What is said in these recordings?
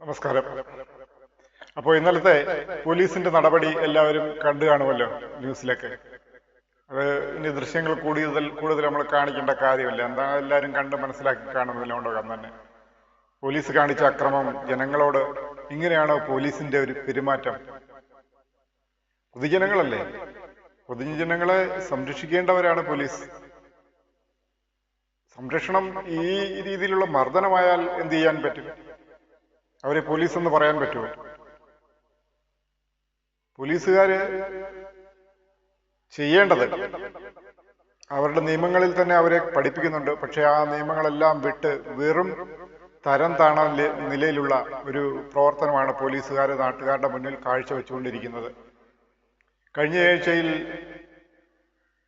നമസ്കാരം. അപ്പോൾ ഇന്നലത്തെ പോലീസിന്റെ നടപടി എല്ലാവരും കണ്ടു കാണുമല്ലോ ന്യൂസിലൊക്കെ. അത് ഇനി ദൃശ്യങ്ങൾ കൂടുതൽ നമ്മൾ കാണിക്കേണ്ട കാര്യമില്ല. എന്താ എല്ലാവരും കണ്ട് മനസ്സിലാക്കി കാണുന്നതിലോണ്ടോകം തന്നെ. പോലീസ് കാണിച്ച അക്രമം ജനങ്ങളോട് ഇങ്ങനെയാണോ പോലീസിന്റെ ഒരു പെരുമാറ്റം? പൊതുജനങ്ങളല്ലേ, പൊതുജനങ്ങളെ സംരക്ഷിക്കേണ്ടവരാണ് പോലീസ്. സംരക്ഷണം ഈ രീതിയിലുള്ള മർദ്ദനമായാൽ എന്ത് ചെയ്യാൻ പറ്റും? അവരെ പോലീസ് എന്ന് പറയാൻ പറ്റുമോ? പോലീസുകാര് ചെയ്യേണ്ടത് അവരുടെ നിയമങ്ങളിൽ തന്നെ അവരെ പഠിപ്പിക്കുന്നുണ്ട്. പക്ഷെ ആ നിയമങ്ങളെല്ലാം വിട്ട് വെറും തരം താണ നിലയിലുള്ള ഒരു പ്രവർത്തനമാണ് പോലീസുകാർ നാട്ടുകാരുടെ മുന്നിൽ കാഴ്ചവെച്ചുകൊണ്ടിരിക്കുന്നത്. കഴിഞ്ഞ ആഴ്ചയിൽ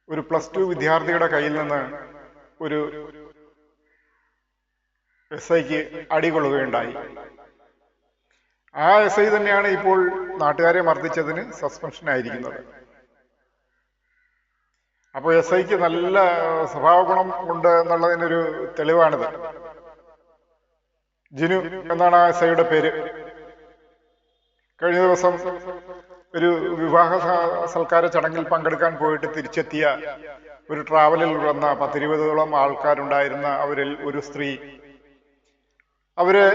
ഒരു +2 വിദ്യാർത്ഥിയുടെ കയ്യിൽ നിന്ന് ഒരു SIക്ക് അടികൊള്ളുകയുണ്ടായി. ആ SI തന്നെയാണ് ഇപ്പോൾ നാട്ടുകാരെ മർദ്ദിച്ചതിന് സസ്പെൻഷൻ ആയിരിക്കുന്നത്. അപ്പോൾ SIക്ക് നല്ല സ്വഭാവ ഗുണം ഉണ്ട് എന്നുള്ളതിനൊരു തെളിവാണിത്. ജിനു എന്നാണ് ആ SIയുടെ പേര്. കഴിഞ്ഞ ദിവസം ഒരു വിവാഹ സൽക്കാര ചടങ്ങിൽ പങ്കെടുക്കാൻ പോയിട്ട് തിരിച്ചെത്തിയ ഒരു ട്രാവലിൽ വന്ന 10-20ഓളം ആൾക്കാരുണ്ടായിരുന്ന അവരിൽ ഒരു സ്ത്രീ അവരെ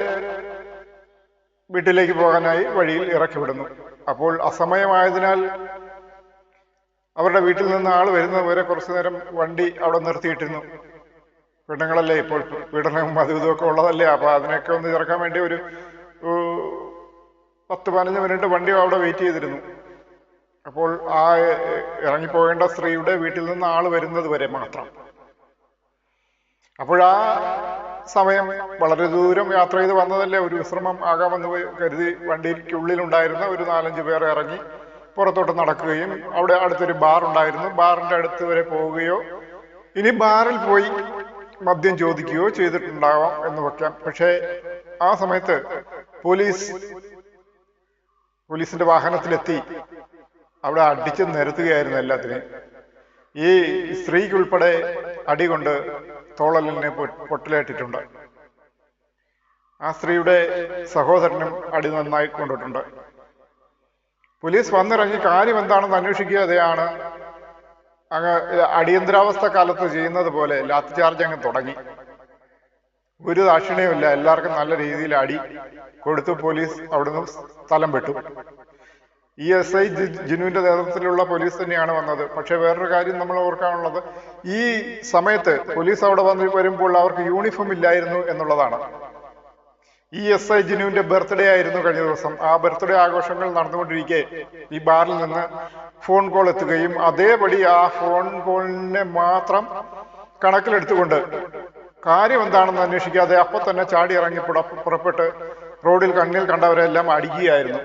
വീട്ടിലേക്ക് പോകാനായി വഴിയിൽ ഇറക്കി വിടുന്നു. അപ്പോൾ അസമയമായതിനാൽ അവരുടെ വീട്ടിൽ നിന്ന് ആൾ വരുന്നവരെ കുറച്ചു നേരം വണ്ടി അവിടെ നിർത്തിയിട്ടിരുന്നു. പെണ്ണുങ്ങളല്ലേ, ഇപ്പോൾ പീഡനവും അതും ഇതുമൊക്കെ ഉള്ളതല്ലേ. അപ്പൊ അതിനൊക്കെ ഒന്ന് ഇറക്കാൻ വേണ്ടി ഒരു 10-15 മിനിറ്റ് വണ്ടി അവിടെ വെയിറ്റ് ചെയ്തിരുന്നു. അപ്പോൾ ആ ഇറങ്ങിപ്പോകേണ്ട സ്ത്രീയുടെ വീട്ടിൽ നിന്ന് ആൾ വരുന്നത് വരെ മാത്രം. അപ്പോഴാ സമയം വളരെ ദൂരം യാത്ര ചെയ്ത് വന്നതല്ലേ, ഒരു വിശ്രമം ആകാമെന്ന് കരുതി വണ്ടിക്കുള്ളിലുണ്ടായിരുന്ന ഒരു 4-5 പേർ ഇറങ്ങി പുറത്തോട്ട് നടക്കുകയും അവിടെ അടുത്തൊരു ബാർ ഉണ്ടായിരുന്നു, ബാറിന്റെ അടുത്ത് വരെ പോവുകയോ ഇനി ബാറിൽ പോയി മദ്യം ചോദിക്കുകയോ ചെയ്തിട്ടുണ്ടാവാം എന്ന് വെക്കാം. പക്ഷേ ആ സമയത്ത് പോലീസിന്റെ വാഹനത്തിലെത്തി അവിടെ അടിച്ചു നിരത്തുകയായിരുന്നു എല്ലാത്തിനെയും. ഈ സ്ത്രീക്കുൾപ്പെടെ അടികൊണ്ട് തോളലിനെ പൊട്ടലേറ്റിട്ടുണ്ട്. ആ സ്ത്രീയുടെ സഹോദരനും അടി നന്നായി കൊണ്ടിട്ടുണ്ട്. പോലീസ് വന്നിറങ്ങി കാര്യം എന്താണെന്ന് അന്വേഷിക്കാതെയാണ് അങ്ങ് അടിയന്തരാവസ്ഥ കാലത്ത് ചെയ്യുന്നത് പോലെ ലാത്തി ചാർജ് അങ്ങ് തുടങ്ങി. ഒരു ദാക്ഷിണ്യമില്ല, എല്ലാവർക്കും നല്ല രീതിയിൽ അടി കൊടുത്തു. പോലീസ് അവിടുന്ന് സ്ഥലം വിട്ടു. ഈ SI ജിനുവിന്റെ നേതൃത്വത്തിലുള്ള പോലീസ് തന്നെയാണ് വന്നത്. പക്ഷെ വേറൊരു കാര്യം നമ്മൾ ഓർക്കാനുള്ളത്, ഈ സമയത്ത് പോലീസ് അവിടെ വരുമ്പോൾ അവർക്ക് യൂണിഫോം ഇല്ലായിരുന്നു എന്നുള്ളതാണ്. ഈ SI ജിനുവിന്റെ ബർത്ത്ഡേ ആയിരുന്നു കഴിഞ്ഞ ദിവസം. ആ ബർത്ത്ഡേ ആഘോഷങ്ങൾ നടന്നുകൊണ്ടിരിക്കെ ഈ ബാറിൽ നിന്ന് ഫോൺ കോൾ എത്തുകയും അതേപടി ആ ഫോൺ കോളിനെ മാത്രം കണക്കിലെടുത്തുകൊണ്ട് കാര്യം എന്താണെന്ന് അന്വേഷിക്കാതെ അപ്പൊ തന്നെ ചാടി ഇറങ്ങി പുറപ്പെട്ട് റോഡിൽ കണ്ണിൽ കണ്ടവരെല്ലാം അടിക്കുകയായിരുന്നു.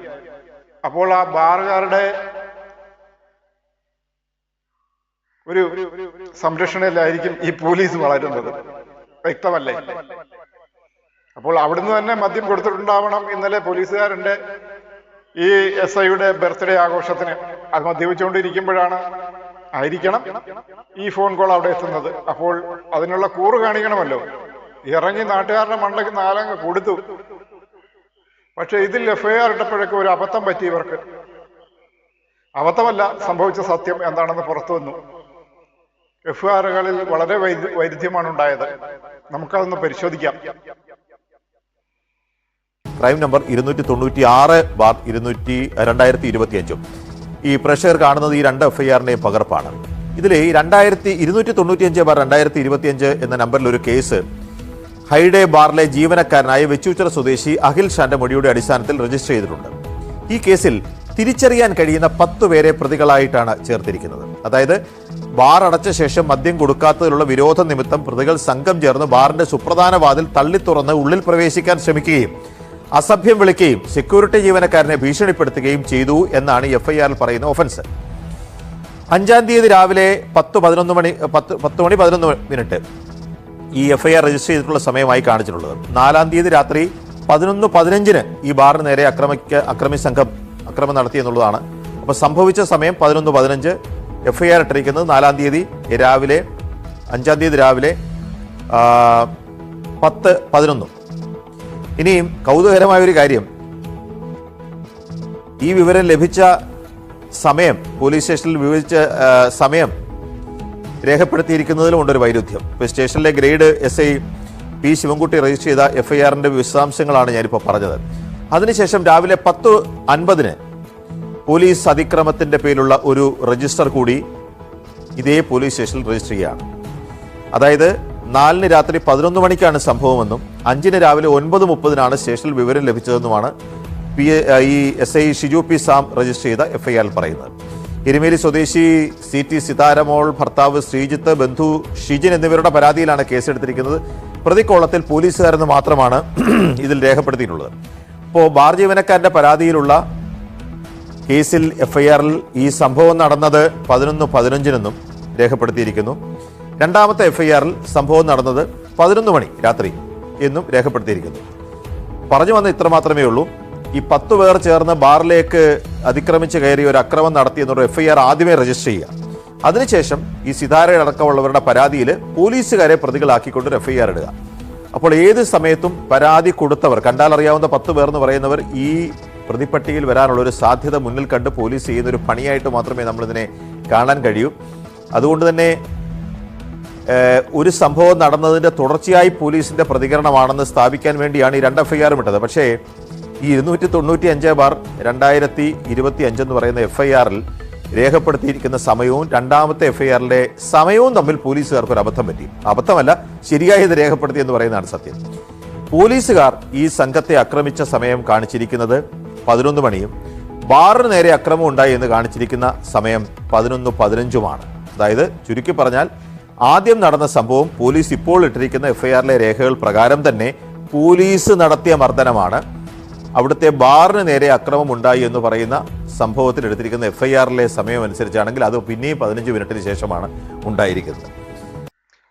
അപ്പോൾ ആ ബാറുകാരുടെ ഒരു സംരക്ഷണയിലായിരിക്കും ഈ പോലീസ് വളരുന്നത്, വ്യക്തമല്ലേ? അപ്പോൾ അവിടുന്ന് തന്നെ മദ്യം കൊടുത്തിട്ടുണ്ടാവണം ഇന്നലെ പോലീസുകാരന്റെ ഈ SIയുടെ ബർത്ത്ഡേ ആഘോഷത്തിന്. അത് മദ്യപിച്ചുകൊണ്ടിരിക്കുമ്പോഴാണ് ആയിരിക്കണം ഈ ഫോൺ കോൾ അവിടെ എത്തുന്നത്. അപ്പോൾ അതിനുള്ള കൂറ് കാണിക്കണമല്ലോ. ഇറങ്ങി നാട്ടുകാരുടെ മണ്ടയ്ക്ക് 4 കൊടുത്തു. പക്ഷെ ഇതിൽ FIR ഇട്ടപ്പോഴൊക്കെ ഒരു അബദ്ധം പറ്റി ഇവർക്ക്. അബദ്ധമല്ല, സംഭവിച്ച സത്യം എന്താണെന്ന് പുറത്തു വന്നു. FIRകളിൽ വളരെ വൈരുദ്ധ്യമാണ് ഉണ്ടായത്. നമുക്കതൊന്ന് പരിശോധിക്കാം. Crime number 296/2025. ഈ പ്രഷർ കാണുന്നത് ഈ 2 FIRന്റെയും പകർപ്പാണ്. ഇതിൽ 295/2025 എന്ന നമ്പറിൽ ഒരു കേസ് ഹൈഡേ ബാറിലെ ജീവനക്കാരനായ വെച്ചൂച്ചിറ സ്വദേശി അഖിൽ ഷാന്റെ മൊഴിയുടെ അടിസ്ഥാനത്തിൽ രജിസ്റ്റർ ചെയ്തിട്ടുണ്ട്. ഈ കേസിൽ തിരിച്ചറിയാൻ കഴിയുന്ന 10 പേരെ പ്രതികളായിട്ടാണ് ചേർത്തിരിക്കുന്നത്. അതായത് ബാർ അടച്ച ശേഷം മദ്യം കൊടുക്കാത്തതിലുള്ള വിരോധ നിമിത്തം പ്രതികൾ സംഘം ചേർന്ന് ബാറിന്റെ സുപ്രധാന വാതിൽ തള്ളി തുറന്ന് ഉള്ളിൽ പ്രവേശിക്കാൻ ശ്രമിക്കുകയും അസഭ്യം വിളിക്കുകയും സെക്യൂരിറ്റി ജീവനക്കാരനെ ഭീഷണിപ്പെടുത്തുകയും ചെയ്തു എന്നാണ് FIRൽ പറയുന്ന ഒഫൻസ്. 5-ാം തീയതി രാവിലെ 10:11 ഈ FIR രജിസ്റ്റർ ചെയ്തിട്ടുള്ള സമയമായി കാണിച്ചിട്ടുള്ളത്. 4-ാം തീയതി രാത്രി 11:15 ഈ ബാറിന് നേരെ അക്രമി സംഘം അക്രമം നടത്തി എന്നുള്ളതാണ്. അപ്പോൾ സംഭവിച്ച സമയം 11:15. FIR ഇട്ടിരിക്കുന്നത് 4-ാം തീയതി രാവിലെ 5-ാം തീയതി രാവിലെ 10:11. ഇനിയും കൗതുകകരമായ ഒരു കാര്യം, ഈ വിവരം ലഭിച്ച സമയം, പോലീസ് സ്റ്റേഷനിൽ വിവരിച്ച സമയം രേഖപ്പെടുത്തിയിരിക്കുന്നതിലും ഉണ്ടൊരു വൈരുദ്ധ്യം. ഇപ്പോൾ സ്റ്റേഷനിലെ grade SI P Sivankutty register ചെയ്ത FIRന്റെ വിശദാംശങ്ങളാണ് ഞാനിപ്പോൾ പറഞ്ഞത്. അതിനുശേഷം രാവിലെ 10:50 പോലീസ് അതിക്രമത്തിന്റെ പേരിലുള്ള ഒരു രജിസ്റ്റർ കൂടി ഇതേ പോലീസ് സ്റ്റേഷനിൽ രജിസ്റ്റർ ചെയ്യുകയാണ്. അതായത് 4 രാത്രി 11 മണിക്കാണ് സംഭവമെന്നും 5 രാവിലെ 9:30 സ്റ്റേഷനിൽ വിവരം ലഭിച്ചതെന്നുമാണ് ഈ SI Shiju P Sam register ചെയ്ത FIR പറയുന്നത്. എരുമേലി സ്വദേശി CT സിതാരമോൾ, ഭർത്താവ് ശ്രീജിത്ത്, ബന്ധു ഷിജിൻ എന്നിവരുടെ പരാതിയിലാണ് കേസെടുത്തിരിക്കുന്നത്. പ്രതിക്കോളത്തിൽ പോലീസുകാരെന്ന് മാത്രമാണ് ഇതിൽ രേഖപ്പെടുത്തിയിട്ടുള്ളത്. ഇപ്പോൾ ബാർ ജീവനക്കാരന്റെ പരാതിയിലുള്ള കേസിൽ FIRൽ ഈ സംഭവം നടന്നത് 11:15 രേഖപ്പെടുത്തിയിരിക്കുന്നു. രണ്ടാമത്തെ FIRൽ സംഭവം നടന്നത് 11 മണി രാത്രി എന്നും രേഖപ്പെടുത്തിയിരിക്കുന്നു. പറഞ്ഞു വന്ന ഇത്ര മാത്രമേ ഉള്ളൂ. ഈ 10 പേർ ചേർന്ന് ബാറിലേക്ക് അതിക്രമിച്ച് കയറി ഒരു അക്രമം നടത്തി എന്നുള്ള FIR ആദ്യമേ രജിസ്റ്റർ ചെയ്യുക. അതിനുശേഷം ഈ സിതാരയടക്കമുള്ളവരുടെ പരാതിയിൽ പോലീസുകാരെ പ്രതികളാക്കിക്കൊണ്ടൊരു FIR ഇടുക. അപ്പോൾ ഏത് സമയത്തും പരാതി കൊടുത്തവർ, കണ്ടാലറിയാവുന്ന 10 പേർ എന്ന് പറയുന്നവർ ഈ പ്രതിപ്പട്ടികയിൽ വരാനുള്ള ഒരു സാധ്യത മുന്നിൽ കണ്ട് പോലീസ് ചെയ്യുന്നൊരു പണിയായിട്ട് മാത്രമേ നമ്മളിതിനെ കാണാൻ കഴിയൂ. അതുകൊണ്ട് തന്നെ ഒരു സംഭവം നടന്നതിൻ്റെ തുടർച്ചയായി പോലീസിൻ്റെ പ്രതികരണമാണെന്ന് സ്ഥാപിക്കാൻ വേണ്ടിയാണ് ഈ 2 FIR ഇട്ടത്. പക്ഷേ ഈ 295/2025 എന്ന് പറയുന്ന FIRൽ രേഖപ്പെടുത്തിയിരിക്കുന്ന സമയവും രണ്ടാമത്തെ FIRലെ സമയവും തമ്മിൽ പോലീസുകാർക്ക് ഒരു അബദ്ധം പറ്റി. അബദ്ധമല്ല, ശരിയായി ഇത് രേഖപ്പെടുത്തി എന്ന് പറയുന്നതാണ് സത്യം. പോലീസുകാർ ഈ സംഘത്തെ ആക്രമിച്ച സമയം കാണിച്ചിരിക്കുന്നത് 11 മണിയും ബാറിന് നേരെ അക്രമം ഉണ്ടായി എന്ന് കാണിച്ചിരിക്കുന്ന സമയം 11:15 അതായത് ചുരുക്കി പറഞ്ഞാൽ ആദ്യം നടന്ന സംഭവം പോലീസ് ഇപ്പോൾ ഇട്ടിരിക്കുന്ന FIRലെ രേഖകൾ പ്രകാരം തന്നെ പോലീസ് നടത്തിയ മർദ്ദനമാണ്. അവിടുത്തെ ബാറിന് നേരെ അക്രമം ഉണ്ടായി എന്ന് പറയുന്ന സംഭവത്തിൽ എടുത്തിരിക്കുന്ന FIRലെ സമയം അനുസരിച്ചാണെങ്കിൽ അത് പിന്നെയും 15 മിനിറ്റിന് ശേഷമാണ് ഉണ്ടായിരിക്കുന്നത്.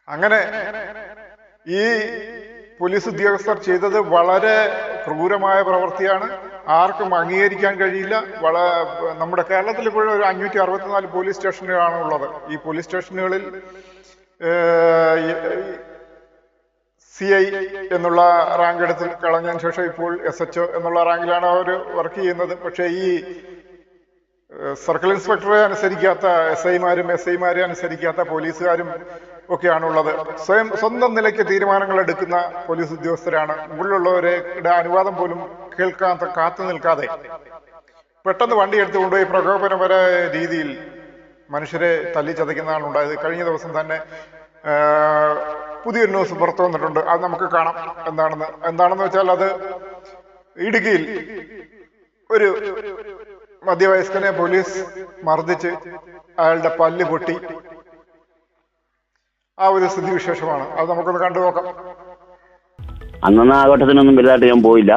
അങ്ങനെ ഈ പോലീസ് ഉദ്യോഗസ്ഥർ ചെയ്തത് വളരെ ക്രൂരമായ പ്രവൃത്തിയാണ്. ആർക്കും അംഗീകരിക്കാൻ കഴിയില്ല. നമ്മുടെ കേരളത്തിൽ ഇപ്പോഴും ഒരു 564 പോലീസ് സ്റ്റേഷനുകളാണ് ഉള്ളത്. ഈ പോലീസ് സ്റ്റേഷനുകളിൽ CI എന്നുള്ള റാങ്ക് എടുത്ത് കളഞ്ഞതിന് ശേഷം ഇപ്പോൾ SHO എന്നുള്ള റാങ്കിലാണ് അവർ വർക്ക് ചെയ്യുന്നത്. പക്ഷേ ഈ സർക്കിൾ ഇൻസ്പെക്ടറെ അനുസരിക്കാത്ത SIമാരും SIമാരെ അനുസരിക്കാത്ത പോലീസുകാരും ഒക്കെയാണുള്ളത്. സ്വന്തം നിലയ്ക്ക് തീരുമാനങ്ങൾ എടുക്കുന്ന പോലീസ് ഉദ്യോഗസ്ഥരാണ്. മുകളിലുള്ളവരുടെ അനുവാദം പോലും കേൾക്കാത്ത, കാത്തു നിൽക്കാതെ പെട്ടെന്ന് വണ്ടി എടുത്ത് കൊണ്ടുപോയി പ്രകോപനപരമായ രീതിയിൽ മനുഷ്യരെ തല്ലിച്ചതയ്ക്കുന്നതാണ് ഉണ്ടായത്. കഴിഞ്ഞ ദിവസം തന്നെ പുതിയൊരു ന്യൂസ് പുറത്തു വന്നിട്ടുണ്ട്. അത് നമുക്ക് കാണാം എന്താണെന്ന് വെച്ചാൽ, അത് ഇടുക്കിയിൽ ഒരു മധ്യവയസ്കനെ പോലീസ് മർദ്ദിച്ച് അയാളുടെ പല്ല് പൊട്ടി ആ ഒരു സ്ഥിതിവിശേഷമാണ്. അത് നമുക്കൊന്ന് കണ്ടു നോക്കാം. അന്നൊന്നും ആഘോഷത്തിനൊന്നും വലുതായിട്ട് ഞാൻ പോയില്ല,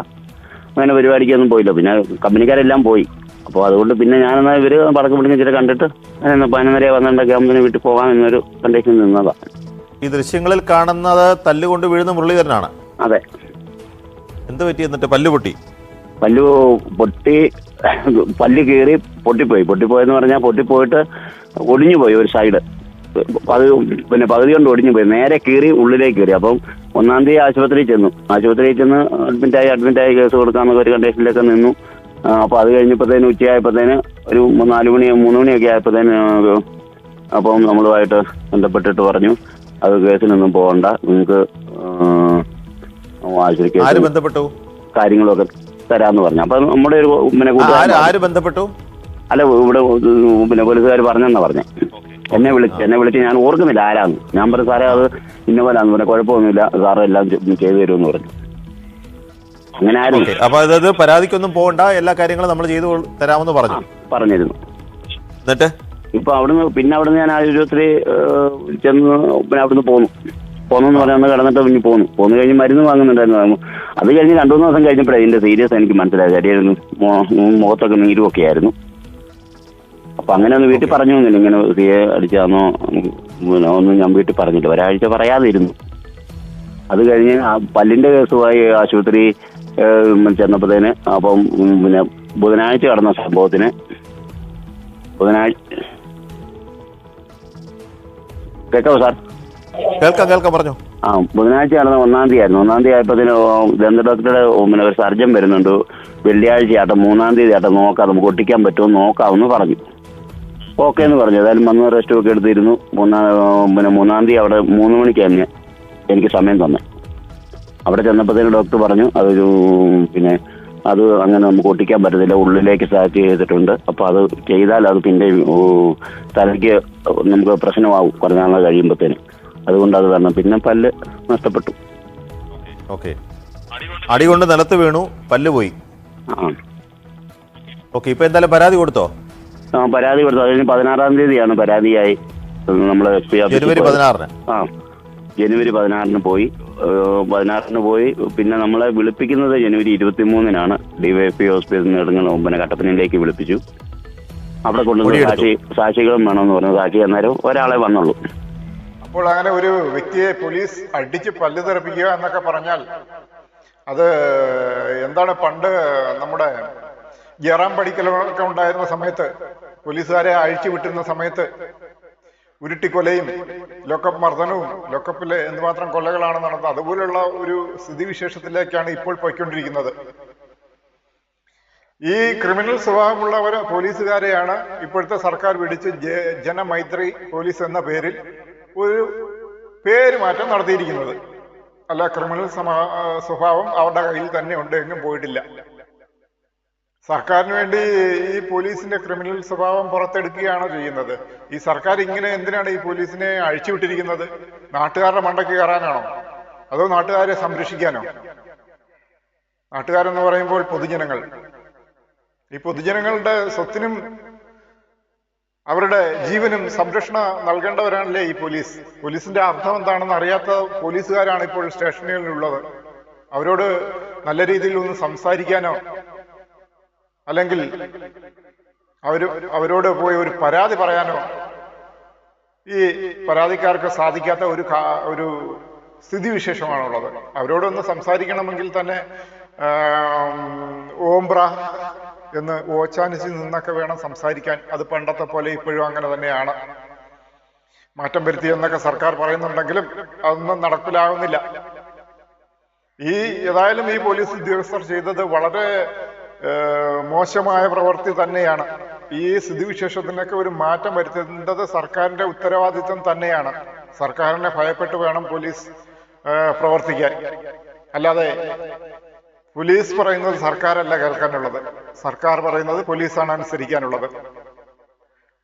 അങ്ങനെ പരിപാടിക്കൊന്നും പോയില്ല. പിന്നെ കമ്പനിക്കാരെല്ലാം പോയി. അപ്പോൾ അതുകൊണ്ട് പിന്നെ ഞാനെന്നാൽ ഇവർ പടക്കം പിടിച്ച് ചില കണ്ടിട്ട് 11:30 12 വീട്ടിൽ പോകാൻ എന്നൊരു കണ്ടീഷൻ നിന്നതാണ്. ഈ ദൃശ്യങ്ങളിൽ കാണുന്നത് തല്ലുകൊണ്ട് വീഴുന്ന മുരളീധരനാണ്. അതെ. എന്ത് പറ്റി എന്നിട്ട്? പല്ല് പൊട്ടി പല്ല് കീറി പൊട്ടിപ്പോയെന്ന് പറഞ്ഞാൽ പൊട്ടിപ്പോയിട്ട് ഒടിഞ്ഞു പോയി ഒരു സൈഡ്. അത് പിന്നെ പകുതി കൊണ്ട് ഒടിഞ്ഞു പോയി, നേരെ കീറി ഉള്ളിലേക്ക് കയറി. അപ്പം 1-ാം തീയതി ആശുപത്രിയിൽ ചെന്ന് അഡ്മിറ്റായി കേസ് കൊടുക്കാമെന്നൊക്കെ ഒരു കണ്ടീഷനിലൊക്കെ നിന്നു. അപ്പോൾ അത് കഴിഞ്ഞപ്പോഴത്തേന് ഉച്ചയായപ്പോഴത്തേന് ഒരു 4 മണി 3 മണിയൊക്കെ ആയപ്പോഴത്തേന് അപ്പം നമ്മളുമായിട്ട് ബന്ധപ്പെട്ടിട്ട് പറഞ്ഞു, അത് കേസിനൊന്നും പോകണ്ട, നിങ്ങൾക്ക് ആശുപത്രി ബന്ധപ്പെട്ടു കാര്യങ്ങളൊക്കെ തരാമെന്ന് പറഞ്ഞു. അപ്പം നമ്മുടെ ഒരു പിന്നെ ബന്ധപ്പെട്ടു അല്ല, ഇവിടെ പിന്നെ പോലീസുകാർ പറഞ്ഞെന്നാ പറഞ്ഞേ. എന്നെ വിളിച്ച് ഞാൻ ഓർക്കുന്നില്ല ആരാന്ന്. ഞാൻ പറഞ്ഞു, സാറേ അത് ഇന്ന പോലാന്ന് പറഞ്ഞു. കുഴപ്പമൊന്നുമില്ല, സാറ് എല്ലാം ചെയ്തു തരുമെന്ന് പറഞ്ഞു. അങ്ങനെ ആയിരുന്നു. അപ്പൊ അതായത് പരാതിക്കൊന്നും പോകണ്ട, എല്ലാ കാര്യങ്ങളും നമ്മൾ ചെയ്തു തരാമെന്ന് പറഞ്ഞിരുന്നു. എന്നിട്ട് ഇപ്പൊ അവിടുന്ന് ഞാൻ ആശുപത്രി ചെന്ന് പിന്നെ അവിടുന്ന് പോന്നെന്ന് പറഞ്ഞാൽ കിടന്നിട്ട് പിന്നെ പോന്നു കഴിഞ്ഞ് മരുന്ന് വാങ്ങുന്നുണ്ടായിരുന്നു. അത് കഴിഞ്ഞ് 2-3 ദിവസം കഴിഞ്ഞപ്പോഴേ ഇതിന്റെ സീരിയസ് എനിക്ക് മനസ്സിലായത്. അടിയായിരുന്നു, മുഖത്തൊക്കെ നീരും ഒക്കെ ആയിരുന്നു. അപ്പൊ അങ്ങനെ ഒന്ന് വീട്ടിൽ പറഞ്ഞു തന്നില്ല, ഇങ്ങനെ സിയെ അടിച്ചാന്നോ ഒന്നും ഞാൻ വീട്ടിൽ പറഞ്ഞില്ല. ഒരാഴ്ച പറയാതെ ഇരുന്നു. അത് കഴിഞ്ഞ് പല്ലിന്റെ കേസുമായി ആശുപത്രി ചെന്നപ്പോഴത്തേന് അപ്പം പിന്നെ ബുധനാഴ്ച കടന്ന സംഭവത്തിന് കേട്ടോ സാർ? കേൾക്കാം പറഞ്ഞു. ബുധനാഴ്ച നടന്ന 1-ാം തീയതി ആയിരുന്നു. 1-ാം തീയതി ആയപ്പോഴത്തേന് ദന്ത ഡോക്ടറുടെ ഒരു സർജൻ വരുന്നുണ്ട്. വെള്ളിയാഴ്ച ആട്ടെ 3-ാം തീയതി ആട്ടെ നോക്കാം, നമുക്ക് ഒട്ടിക്കാൻ പറ്റുമോ നോക്കാമെന്ന് പറഞ്ഞു. ഓക്കെ എന്ന് പറഞ്ഞു. ഏതായാലും വന്ന് റെസ്റ്റ് ഒക്കെ എടുത്തിരുന്നു. 3-ാം തീയതി അവിടെ 3 മണിക്കായിരുന്നു എനിക്ക് സമയം തന്നെ. അവിടെ ചെന്നപ്പോഴത്തേന് ഡോക്ടർ പറഞ്ഞു അത് അങ്ങനെ നമുക്ക് ഒട്ടിക്കാൻ പറ്റത്തില്ല, ഉള്ളിലേക്ക് സ്റ്റാച്ച് ചെയ്തിട്ടുണ്ട്. അപ്പോൾ അത് ചെയ്താൽ അത് പിന്നെ തലയ്ക്ക് നമുക്ക് പ്രശ്നമാവും കുറേ നാൾ കഴിയുമ്പോഴത്തേന്. അതുകൊണ്ട് അത് വരണം. പിന്നെ പല്ല് നഷ്ടപ്പെട്ടു. ഓക്കെ, അടി കൊണ്ട് നിലത്ത് വീണു, പല്ല് പോയി. ഓക്കെ, ഇപ്പൊ എന്തായാലും പരാതി കൊടുത്തോ? പരാതി കൊടുത്തു. അതിന് 16-ാം തീയതിയാണ് പരാതിയായി നമ്മൾ ജനുവരി 16-ന്. ജനുവരി 16-ന് പോയി. 16-ന് പോയി. പിന്നെ നമ്മളെ വിളിപ്പിക്കുന്നത് ജനുവരി 23-നാണ്. DYFI ഹോസ്പിറ്റലിൽ നിന്ന് കട്ടപ്പനയിലേക്ക് വിളിപ്പിച്ചു. അവിടെ കൊണ്ടുവന്ന് സാക്ഷികളും വേണമെന്ന് പറഞ്ഞു. സാക്ഷി അന്നേരം ഒരാളെ വന്നുള്ളൂ. അപ്പോൾ അങ്ങനെ ഒരു വ്യക്തിയെ പോലീസ് അടിച്ച് പല്ല് തെറിപ്പിക്കുക എന്നൊക്കെ പറഞ്ഞാൽ അത് എന്താണ്? പണ്ട് നമ്മുടെ ജയറാം പഠിക്കലൊക്കെ ഉണ്ടായിരുന്ന സമയത്ത്, പോലീസുകാരെ അഴിച്ചു വിട്ടിരുന്ന സമയത്ത് ഉരുട്ടിക്കൊലയും ലോക്കപ്പ് മർദ്ദനവും ലോക്കപ്പിലെ എന്തുമാത്രം കൊലകളാണ് നടന്നത്. അതുപോലുള്ള ഒരു സ്ഥിതിവിശേഷത്തിലേക്കാണ് ഇപ്പോൾ പോയിക്കൊണ്ടിരിക്കുന്നത്. ഈ ക്രിമിനൽ സ്വഭാവമുള്ളവർ പോലീസുകാരെയാണ് ഇപ്പോഴത്തെ സർക്കാർ പിടിച്ച് ജനമൈത്രി പോലീസ് എന്ന പേരിൽ ഒരു പേര് മാറ്റം നടത്തിയിരിക്കുന്നത്. അല്ല, ക്രിമിനൽ സ്വഭാവം അവരുടെ കയ്യിൽ തന്നെ ഉണ്ട്, എങ്ങും പോയിട്ടില്ല. സർക്കാരിന് വേണ്ടി ഈ പോലീസിന്റെ ക്രിമിനൽ സ്വഭാവം പുറത്തെടുക്കുകയാണോ ചെയ്യുന്നത്? ഈ സർക്കാർ ഇങ്ങനെ എന്തിനാണ് ഈ പോലീസിനെ അഴിച്ചുവിട്ടിരിക്കുന്നത്? നാട്ടുകാരുടെ മണ്ടയ്ക്ക് കയറാനാണോ? അതോ നാട്ടുകാരെ സംരക്ഷിക്കാനോ? നാട്ടുകാരെന്ന് പറയുമ്പോൾ പൊതുജനങ്ങൾ. ഈ പൊതുജനങ്ങളുടെ സ്വത്തിനും അവരുടെ ജീവനും സംരക്ഷണം നൽകേണ്ടവരാണല്ലേ ഈ പോലീസ്. പോലീസിന്റെ അർത്ഥം എന്താണെന്ന് അറിയാത്ത പോലീസുകാരാണ് ഇപ്പോൾ സ്റ്റേഷനുകളിലുള്ളത്. അവരോട് നല്ല രീതിയിൽ ഒന്ന് സംസാരിക്കാനോ അല്ലെങ്കിൽ അവരോട് പോയി ഒരു പരാതി പറയാനോ ഈ പരാതിക്കാർക്ക് സാധിക്കാത്ത ഒരു സ്ഥിതിവിശേഷമാണുള്ളത്. അവരോടൊന്ന് സംസാരിക്കണമെങ്കിൽ തന്നെ ഓംബ്ര എന്ന് ഓച്ചാനിച്ച് നിന്നൊക്കെ വേണം സംസാരിക്കാൻ. അത് പണ്ടത്തെ പോലെ ഇപ്പോഴും അങ്ങനെ തന്നെയാണ്. മാറ്റം വരുത്തി എന്നൊക്കെ സർക്കാർ പറയുന്നുണ്ടെങ്കിലും അതൊന്നും നടപ്പിലാകുന്നില്ല. ഏതായാലും ഈ പോലീസ് ഉദ്യോഗസ്ഥർ ചെയ്തത് വളരെ മോശമായ പ്രവൃത്തി തന്നെയാണ്. ഈ സ്ഥിതിവിശേഷത്തിനൊക്കെ ഒരു മാറ്റം വരുത്തേണ്ടത് സർക്കാരിന്റെ ഉത്തരവാദിത്വം തന്നെയാണ്. സർക്കാരിനെ ഭയപ്പെട്ട് വേണം പോലീസ് പ്രവർത്തിക്കാൻ. അല്ലാതെ പോലീസ് പറയുന്നത് സർക്കാരല്ല കേൾക്കാനുള്ളത്, സർക്കാർ പറയുന്നത് പോലീസാണ് അനുസരിക്കാനുള്ളത്.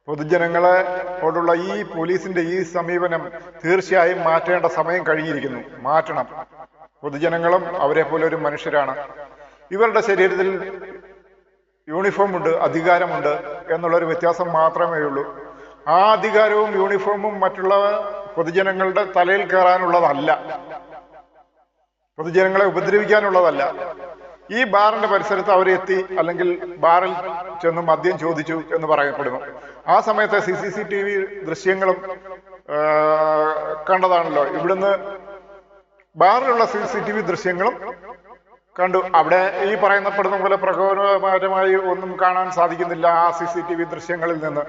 പൊതുജനങ്ങളോടുള്ള ഈ പോലീസിന്റെ ഈ സമീപനം തീർച്ചയായും മാറ്റേണ്ട സമയം കഴിഞ്ഞിരിക്കുന്നു. മാറ്റണം. പൊതുജനങ്ങളും അവരെ പോലെ ഒരു മനുഷ്യരാണ്. ഇവരുടെ ശരീരത്തിൽ യൂണിഫോം ഉണ്ട്, അധികാരമുണ്ട് എന്നുള്ളൊരു വ്യത്യാസം മാത്രമേ ഉള്ളൂ. ആ അധികാരവും യൂണിഫോമും മറ്റുള്ള പൊതുജനങ്ങളുടെ തലയിൽ കയറാനുള്ളതല്ല, പൊതുജനങ്ങളെ ഉപദ്രവിക്കാനുള്ളതല്ല. ഈ ബാറിന്റെ പരിസരത്ത് അവരെത്തി, അല്ലെങ്കിൽ ബാറിൽ ചെന്ന് മദ്യം ചോദിച്ചു എന്ന് പറയപ്പെടുന്നു. ആ സമയത്തെ CCTV ദൃശ്യങ്ങളും കണ്ടതാണല്ലോ. ഇവിടുന്ന് ബാറിലുള്ള CCTV ദൃശ്യങ്ങളും കണ്ടു. അവിടെ ഈ പറയപ്പെടുന്ന പോലെ പ്രകോപനപരമായി ഒന്നും കാണാൻ സാധിക്കുന്നില്ല ആ CCTV ദൃശ്യങ്ങളിൽ നിന്ന്.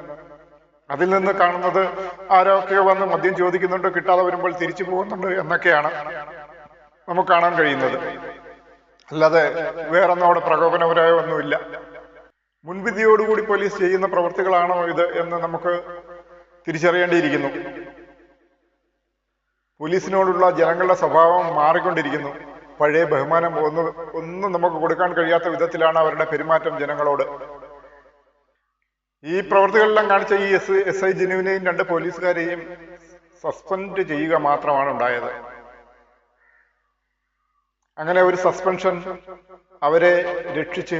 അതിൽ നിന്ന് കാണുന്നത് ആരൊക്കെ വന്ന് മദ്യം ചോദിക്കുന്നുണ്ട്, കിട്ടാതെ വരുമ്പോൾ തിരിച്ചു പോകുന്നുണ്ട് എന്നൊക്കെയാണ് നമുക്ക് കാണാൻ കഴിയുന്നത്. അല്ലാതെ വേറൊന്നും അവിടെ പ്രകോപനപരമായ ഒന്നുമില്ല. മുൻവിധിയോടുകൂടി പോലീസ് ചെയ്യുന്ന പ്രവൃത്തികളാണോ ഇത് എന്ന് നമുക്ക് തിരിച്ചറിയേണ്ടിയിരിക്കുന്നു. പോലീസിനോടുള്ള ജനങ്ങളുടെ സ്വഭാവം മാറിക്കൊണ്ടിരിക്കുന്നു. പഴയ ബഹുമാനം ഒന്നും നമുക്ക് കൊടുക്കാൻ കഴിയാത്ത വിധത്തിലാണ് അവരുടെ പെരുമാറ്റം ജനങ്ങളോട്. ഈ പ്രവൃത്തികളെല്ലാം കാണിച്ച ഈ SI ജിനുവിനെയും 2 പോലീസുകാരെയും സസ്പെൻഡ് ചെയ്യുക മാത്രമാണ് ഉണ്ടായത്. അങ്ങനെ ഒരു സസ്പെൻഷൻ അവരെ രക്ഷിച്ച്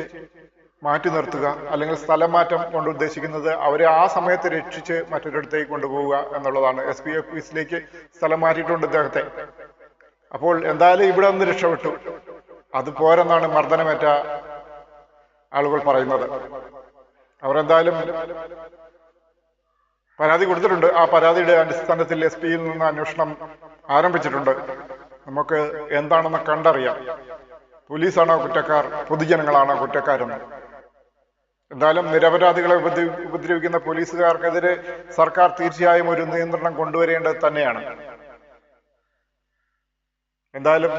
മാറ്റി നിർത്തുക, അല്ലെങ്കിൽ സ്ഥലം മാറ്റം കൊണ്ട് ഉദ്ദേശിക്കുന്നത് അവരെ ആ സമയത്ത് രക്ഷിച്ച് മറ്റൊരിടത്തേക്ക് കൊണ്ടുപോവുക എന്നുള്ളതാണ്. SP ഓഫീസിലേക്ക് സ്ഥലം മാറ്റിയിട്ടുണ്ട് ഇദ്ദേഹത്തെ. അപ്പോൾ എന്തായാലും ഇവിടെ നിന്ന് രക്ഷപ്പെട്ടു. അത് പോരെന്നാണ് മർദ്ദനമേറ്റ ആളുകൾ പറയുന്നത്. അവർ എന്തായാലും പരാതി കൊടുത്തിട്ടുണ്ട്. ആ പരാതിയുടെ അടിസ്ഥാനത്തിൽ SP-യിൽ നിന്ന് അന്വേഷണം ആരംഭിച്ചിട്ടുണ്ട്. നമുക്ക് എന്താണെന്ന് കണ്ടറിയാം. പോലീസാണോ കുറ്റക്കാർ, പൊതുജനങ്ങളാണോ കുറ്റക്കാരെന്ന്. എന്തായാലും നിരപരാധികളെ ഉപദ്രവിക്കുന്ന പോലീസുകാർക്കെതിരെ സർക്കാർ തീർച്ചയായും ഒരു നിയന്ത്രണം കൊണ്ടുവരേണ്ടത് തന്നെയാണ്. എന്തായാലും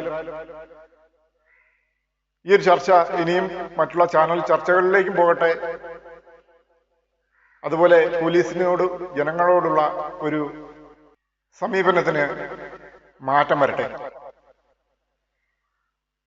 ഈ ഒരു ചർച്ച ഇനിയും മറ്റുള്ള ചാനൽ ചർച്ചകളിലേക്കും പോകട്ടെ. അതുപോലെ പോലീസിനോട് ജനങ്ങളോടുള്ള ഒരു സമീപനത്തിന് മാറ്റം വരട്ടെ.